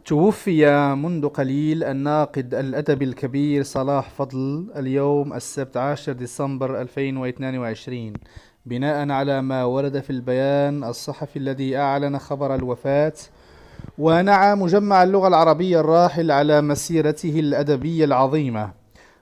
توفي منذ قليل الناقد الأدبي الكبير صلاح فضل اليوم السبت 10 ديسمبر 2022 بناء على ما ورد في البيان الصحفي الذي أعلن خبر الوفاة. ونعى مجمع اللغة العربية الراحل على مسيرته الأدبية العظيمة.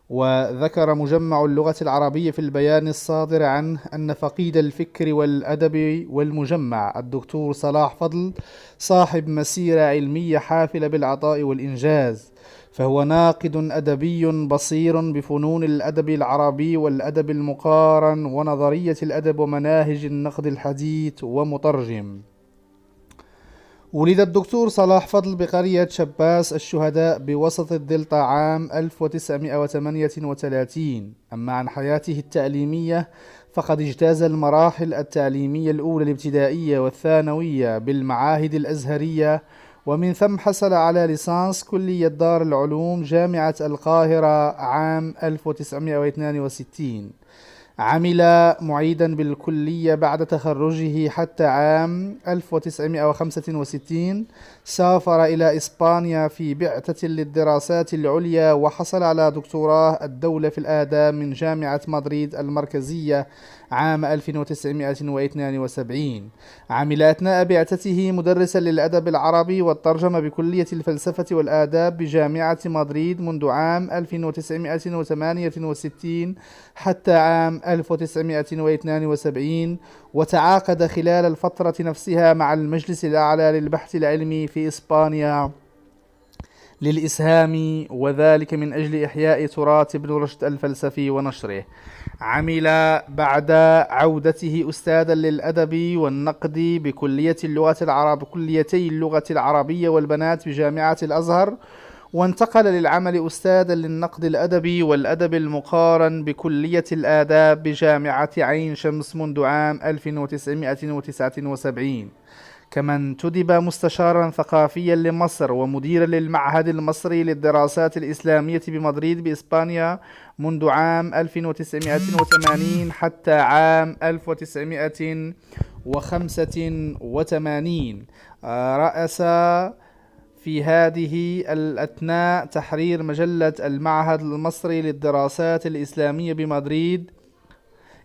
وذكر مجمع اللغة العربية في البيان الصادر عنه أن فقيد الفكر والأدب والمجمع الدكتور صلاح فضل صاحب مسيرة علمية حافلة بالعطاء والإنجاز، فهو ناقد أدبي بصير بفنون الأدب العربي والأدب المقارن ونظرية الأدب ومناهج النقد الحديث ومترجم. ولد الدكتور صلاح فضل بقرية شباس الشهداء بوسط الدلتا عام 1938. أما عن حياته التعليمية فقد اجتاز المراحل التعليمية الأولى الابتدائية والثانوية بالمعاهد الأزهرية، ومن ثم حصل على ليسانس كلية دار العلوم جامعة القاهرة عام 1962. عمل معيدا بالكلية بعد تخرجه حتى عام 1965. سافر إلى إسبانيا في بعثة للدراسات العليا وحصل على دكتوراه الدولة في الآداب من جامعة مدريد المركزية عام 1972. عمل أثناء بعثته مدرسا للأدب العربي والترجمة بكلية الفلسفة والآداب بجامعة مدريد منذ عام 1968 حتى عام 1972. وتعاقد خلال الفترة نفسها مع المجلس الأعلى للبحث العلمي في إسبانيا للإسهام، وذلك من أجل إحياء تراث ابن رشد الفلسفي ونشره. عمل بعد عودته أستاذا للأدب والنقد بكليتي اللغة العربية والبنات بجامعة الأزهر، وانتقل للعمل أستاذا للنقد الأدبي والأدب المقارن بكلية الآداب بجامعة عين شمس منذ عام 1979. كما انتدب مستشارا ثقافيا لمصر ومديرا للمعهد المصري للدراسات الإسلامية بمدريد بإسبانيا منذ عام 1980 حتى عام 1985. رأس في هذه الأثناء تحرير مجلة المعهد المصري للدراسات الإسلامية بمدريد.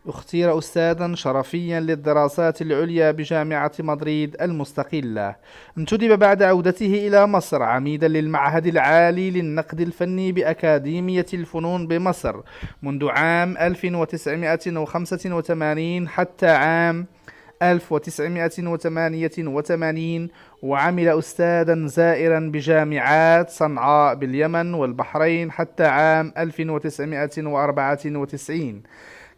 اختير أستاذا شرفيا للدراسات العليا بجامعة مدريد المستقلة. انتدب بعد عودته إلى مصر عميدا للمعهد العالي للنقد الفني بأكاديمية الفنون بمصر منذ عام 1985 حتى عام 1988. وعمل أستاذا زائرا بجامعات صنعاء باليمن والبحرين حتى عام 1994.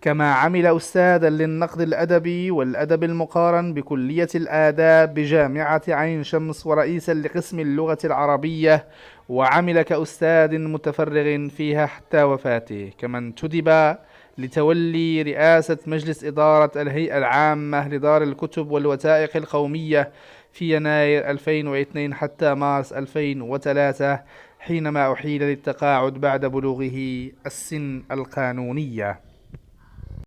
كما عمل أستاذا للنقد الأدبي والأدب المقارن بكلية الآداب بجامعة عين شمس ورئيسا لقسم اللغة العربية، وعمل كأستاذ متفرغ فيها حتى وفاته. كما انتدب لتولي رئاسة مجلس إدارة الهيئة العامة لدار الكتب والوثائق القومية في يناير 2002 حتى مارس 2003 حينما أحيل للتقاعد بعد بلوغه السن القانونية.